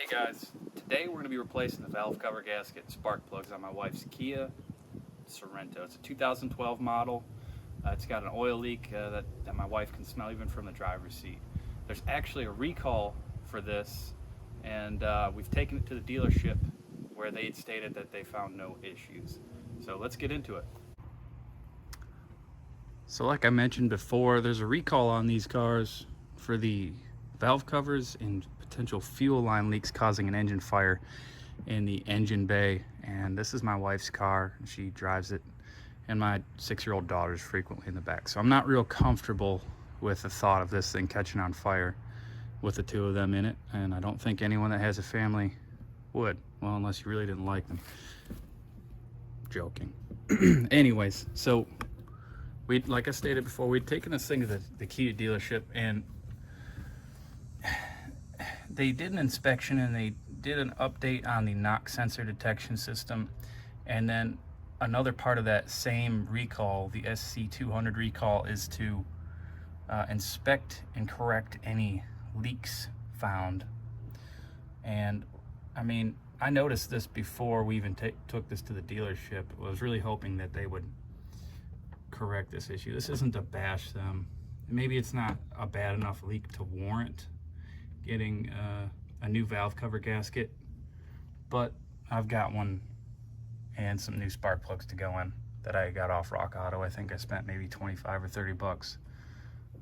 Hey guys, today we're going to be replacing the valve cover gasket and spark plugs on my wife's Kia Sorento. It's a 2012 model. It's got an oil leak that my wife can smell even from the driver's seat. There's actually a recall for this, and we've taken it to the dealership where they stated that they found no issues. So let's get into it. So like I mentioned before, there's a recall on these cars for the valve covers and potential fuel line leaks causing an engine fire in the engine bay. And this is my wife's car. She drives it, and my 6-year-old daughter's frequently in the back. So I'm not real comfortable with the thought of this thing catching on fire with the two of them in it. And I don't think anyone that has a family would. Well, unless you really didn't like them. Joking. Anyways, so like I stated before, we'd taken this thing to the Kia dealership, and they did an inspection and they did an update on the knock sensor detection system. And then another part of that same recall, the SC200 recall, is to inspect and correct any leaks found. And I mean, I noticed this before we even took this to the dealership. I was really hoping that they would correct this issue. This isn't to bash them. Maybe it's not a bad enough leak to warrant getting a new valve cover gasket, but I've got one and some new spark plugs to go in that I got off Rock Auto. I think I spent maybe 25 or 30 bucks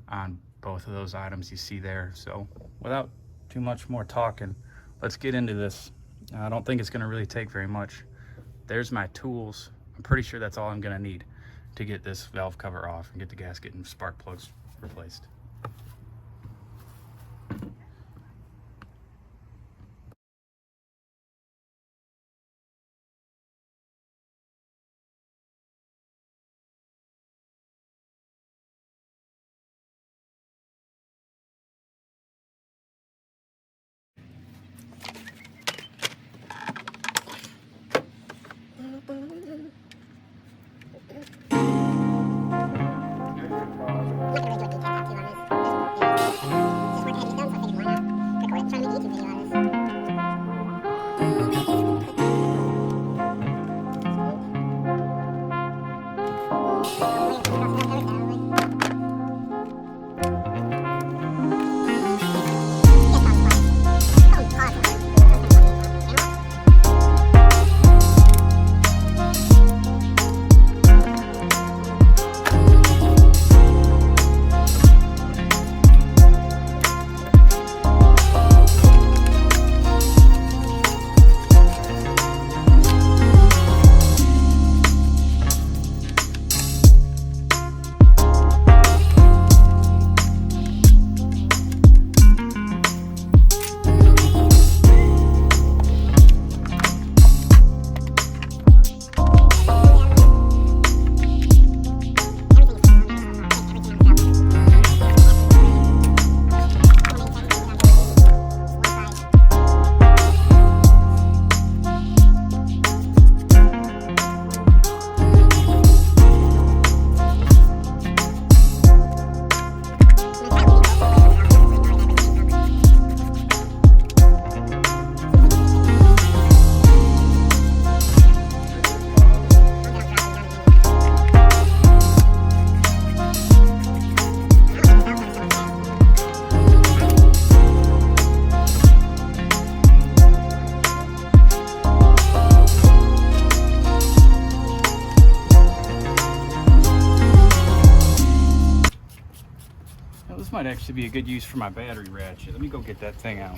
on both of those items you see there. So without too much more talking, let's get into this. I don't think it's going to really take very much. There's my tools. I'm pretty sure that's all I'm going to need to get this valve cover off and get the gasket and spark plugs replaced. This might actually be a good use for my battery ratchet. Let me go get that thing out.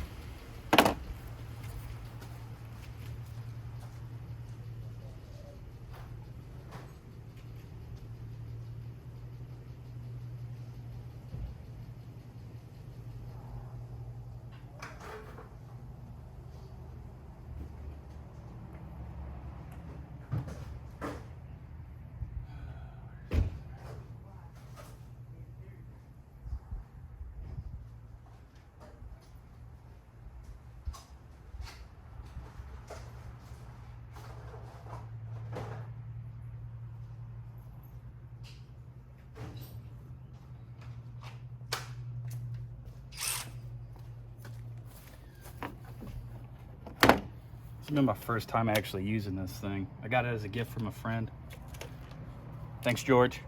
It's been my first time actually using this thing. I got it as a gift from a friend. Thanks, George.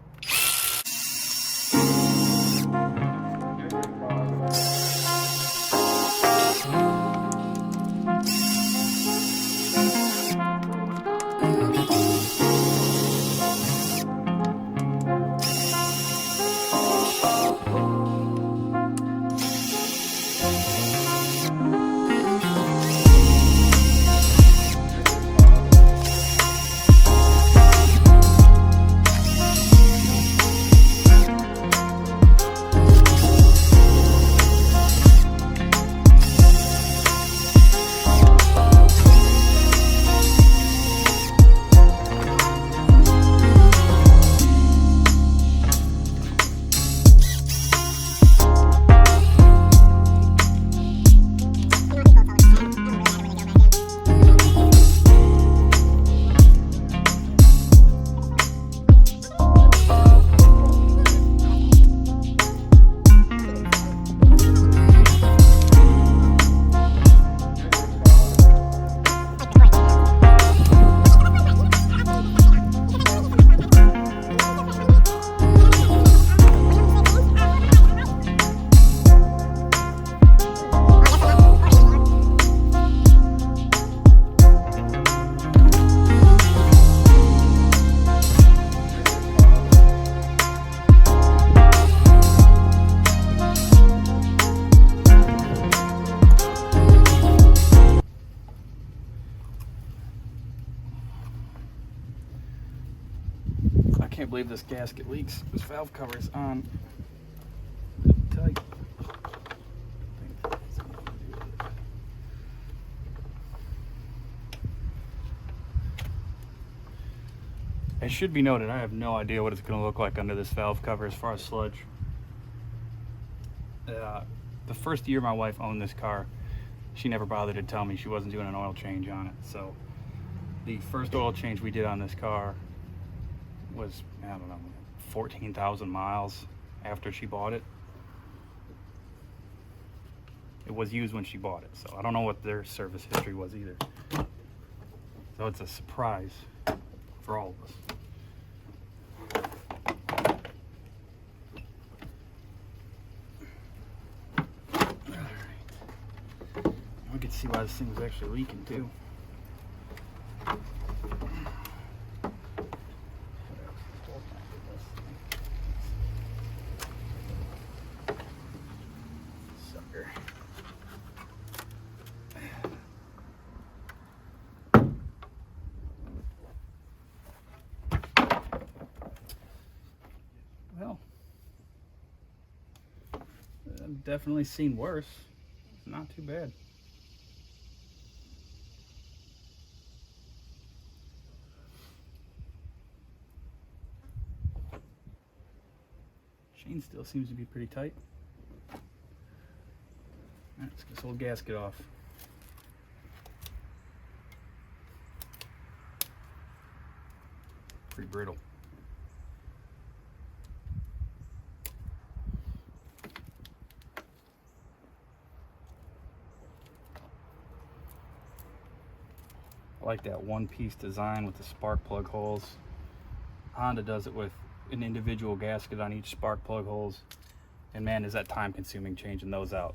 I can't believe this gasket leaks. This valve cover is on tight. It should be noted, I have no idea what it's going to look like under this valve cover as far as sludge. The first year my wife owned this car, she never bothered to tell me she wasn't doing an oil change on it. So the first oil change we did on this car was, I don't know, 14,000 miles after she bought it. It was used when she bought it, so I don't know what their service history was either. So it's a surprise for all of us. Alright. We can see why this thing was actually leaking too. Well, I've definitely seen worse. Not too bad. Chain still seems to be pretty tight. Alright, let's get this old gasket off. Pretty brittle. I like that one-piece design with the spark plug holes. Honda does it with an individual gasket on each spark plug holes. And man, is that time consuming changing those out.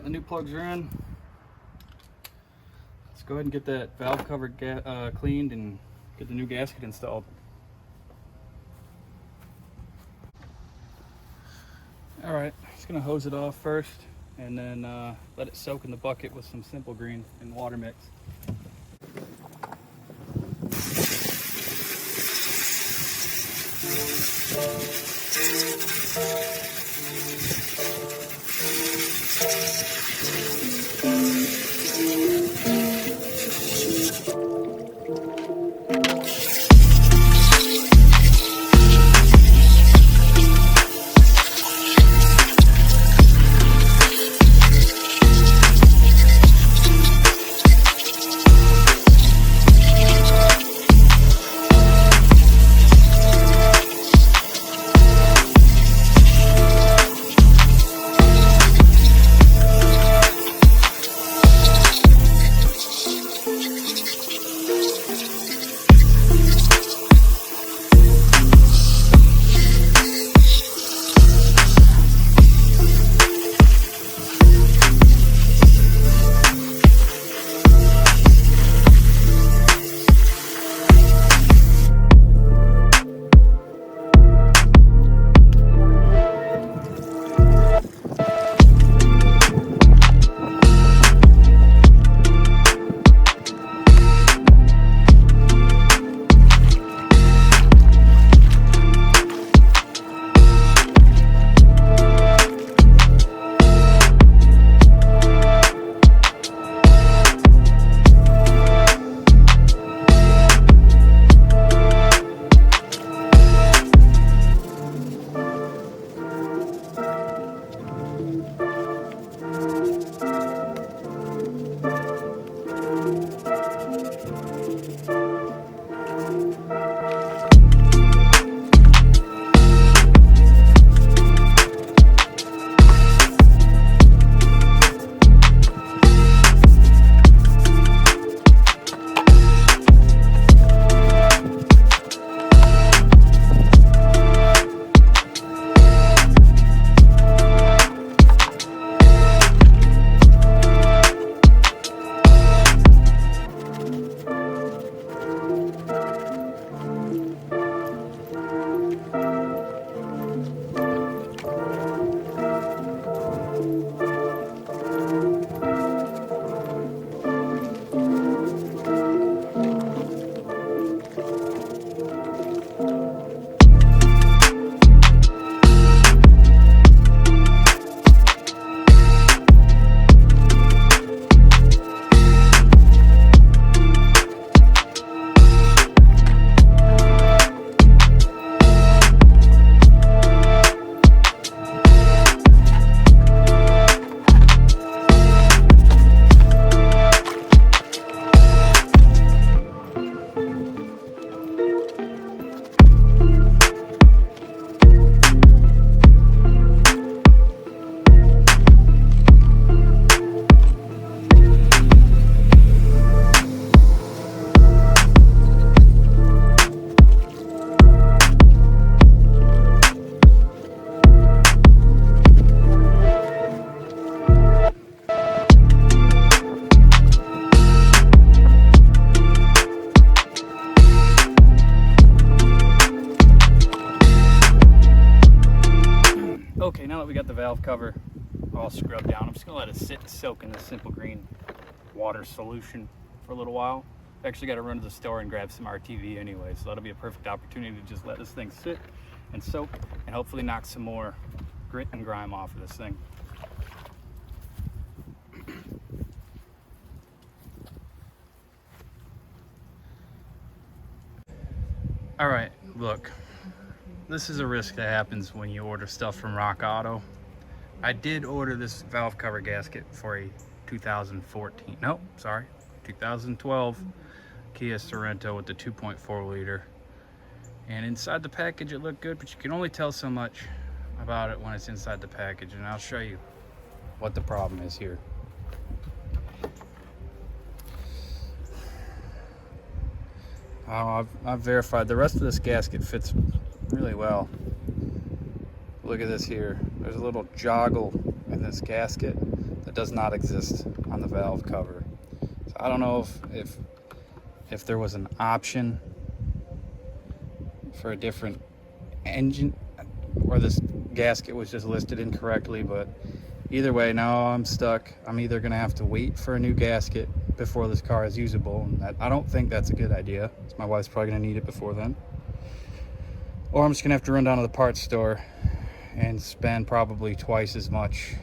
the new plugs are in. Let's go ahead and get that valve cover cleaned and get the new gasket installed. All right, just gonna hose it off first and then let it soak in the bucket with some Simple Green and water mix. Okay, now that we got the valve cover all scrubbed down, I'm just gonna let it sit and soak in the Simple Green water solution for a little while. I've actually got to run to the store and grab some RTV anyway, so that'll be a perfect opportunity to just let this thing sit and soak and hopefully knock some more grit and grime off of this thing. All right, look, this is a risk that happens when you order stuff from Rock Auto. I did order this valve cover gasket for a 2012 Kia Sorento with the 2.4 liter. And inside the package it looked good, but you can only tell so much about it when it's inside the package, and I'll show you what the problem is here. I've verified the rest of this gasket fits really well. Look at this here. There's a little joggle in this gasket that does not exist on the valve cover. So I don't know if there was an option for a different engine, or this gasket was just listed incorrectly, but either way, now I'm stuck. I'm either gonna have to wait for a new gasket before this car is usable, and I don't think that's a good idea. So my wife's probably gonna need it before then. Or I'm just gonna have to run down to the parts store and spend probably twice as much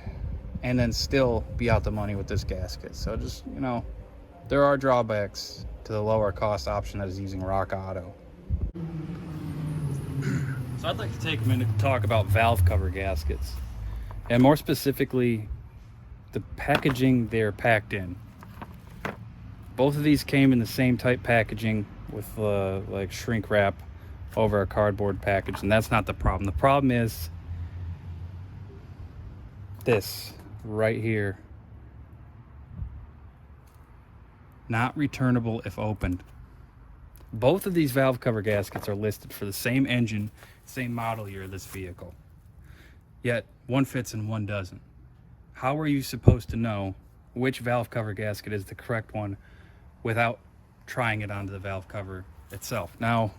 and then still be out the money with this gasket. So just, you know, there are drawbacks to the lower cost option that is using Rock Auto. So I'd like to take a minute to talk about valve cover gaskets, and more specifically the packaging they're packed in. Both of these came in the same type packaging with like shrink wrap over a cardboard package, and that's not the problem. The problem is this right here. Not returnable if opened. Both of these valve cover gaskets are listed for the same engine, same model year of this vehicle. Yet one fits and one doesn't. How are you supposed to know which valve cover gasket is the correct one without trying it onto the valve cover itself? Now,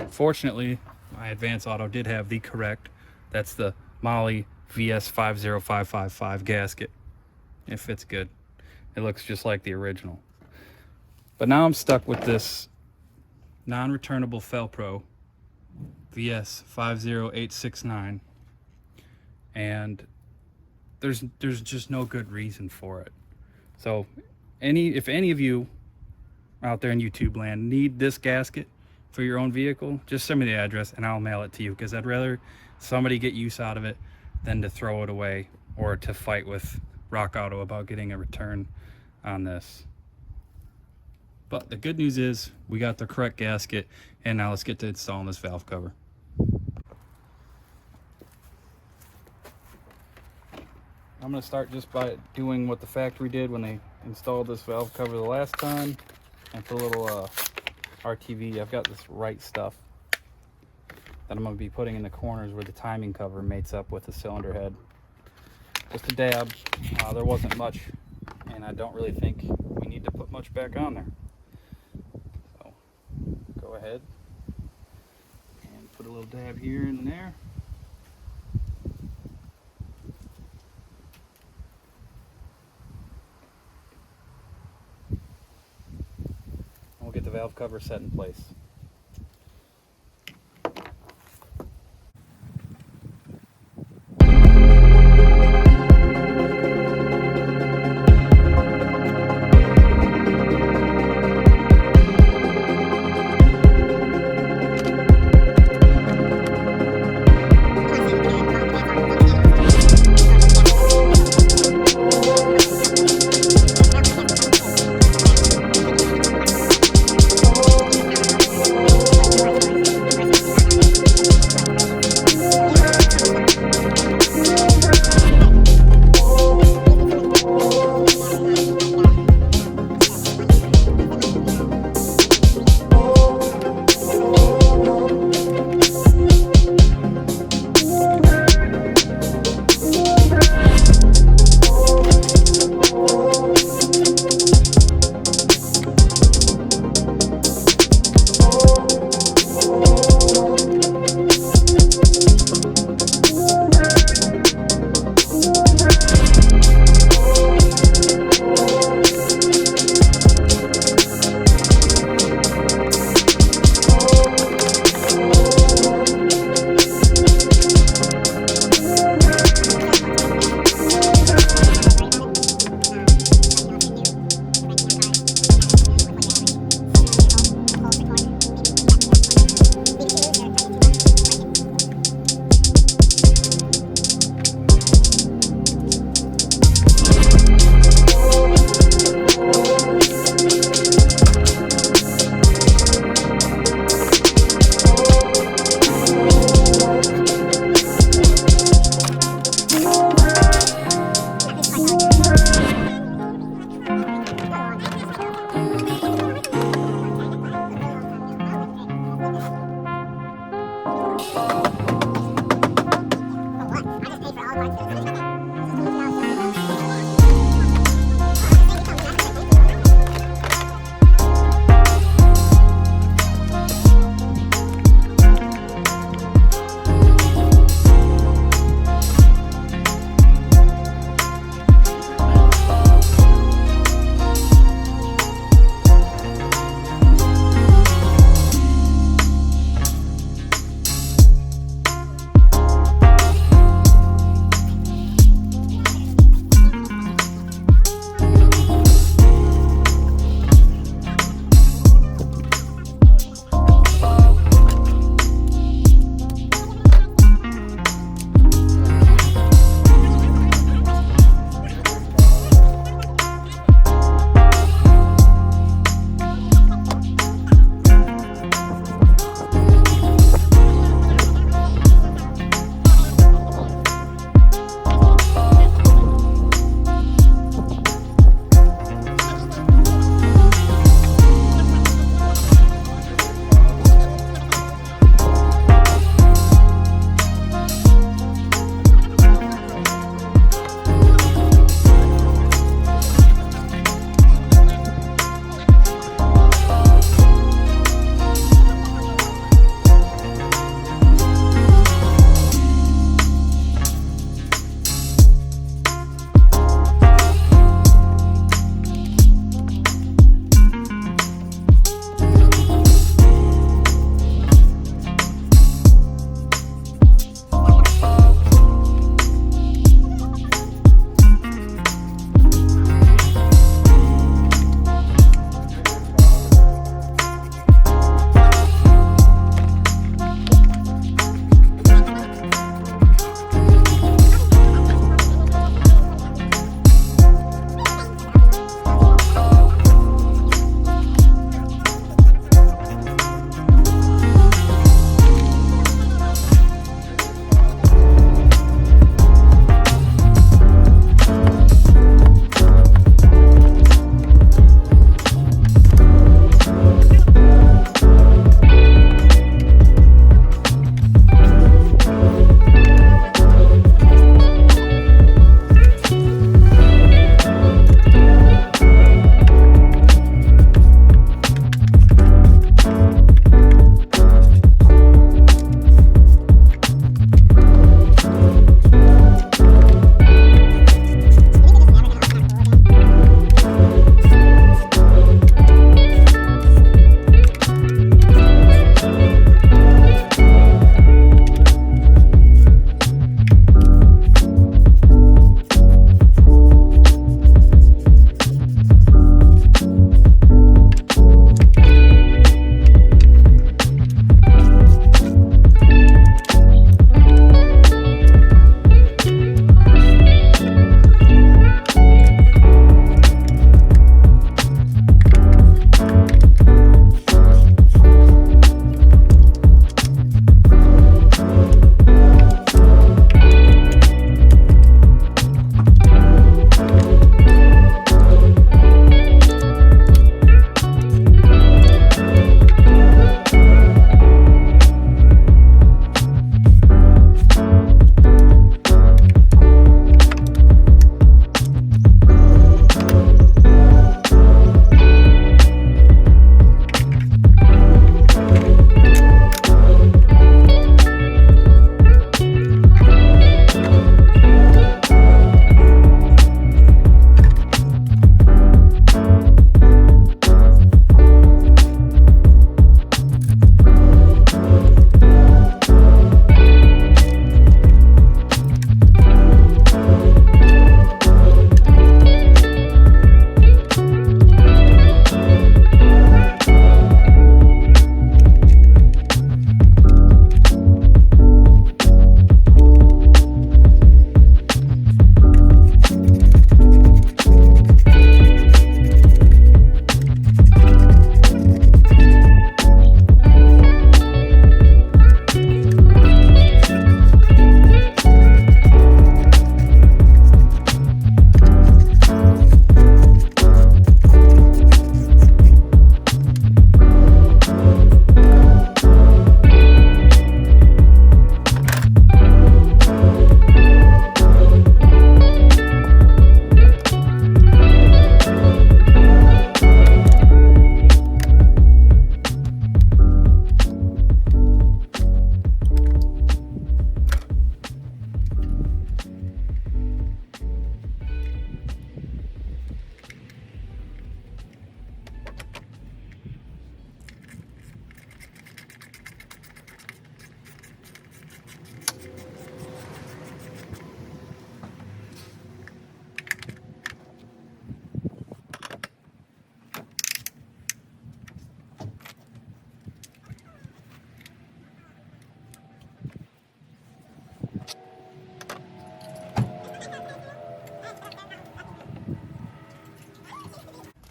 fortunately, my Advance Auto did have the correct, that's the Molle VS50555 gasket. It fits good. It looks just like the original. But now I'm stuck with this non-returnable Felpro VS50869, and there's just no good reason for it. So if any of you out there in YouTube land need this gasket for your own vehicle, just send me the address and I'll mail it to you, because I'd rather somebody get use out of it than to throw it away or to fight with Rock Auto about getting a return on this. But the good news is we got the correct gasket, and now let's get to installing this valve cover. I'm going to start just by doing what the factory did when they installed this valve cover the last time. And for a little RTV, I've got this right stuff that I'm going to be putting in the corners where the timing cover mates up with the cylinder head. Just a dab. There wasn't much, and I don't really think we need to put much back on there. So go ahead and put a little dab here and there. And we'll get the valve cover set in place.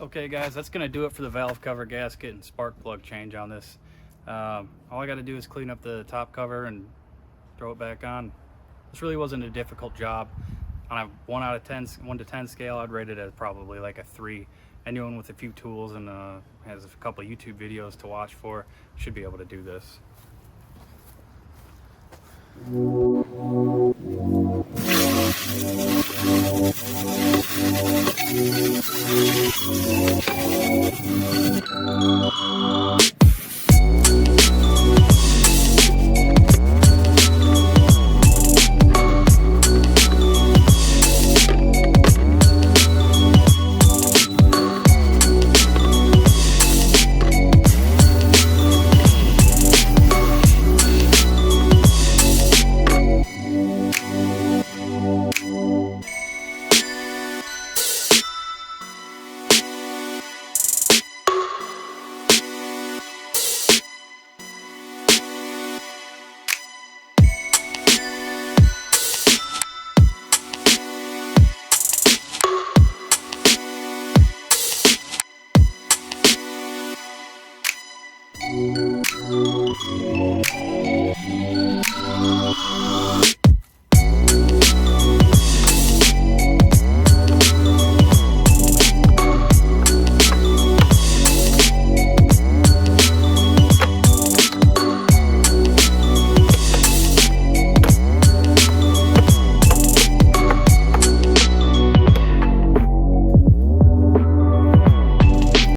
Okay guys, that's gonna do it for the valve cover, gasket, and spark plug change on this. All I gotta do is clean up the top cover and throw it back on. This really wasn't a difficult job. On a 1 to 10 scale, I'd rate it as probably like a 3. Anyone with a few tools and has a couple of YouTube videos to watch for should be able to do this.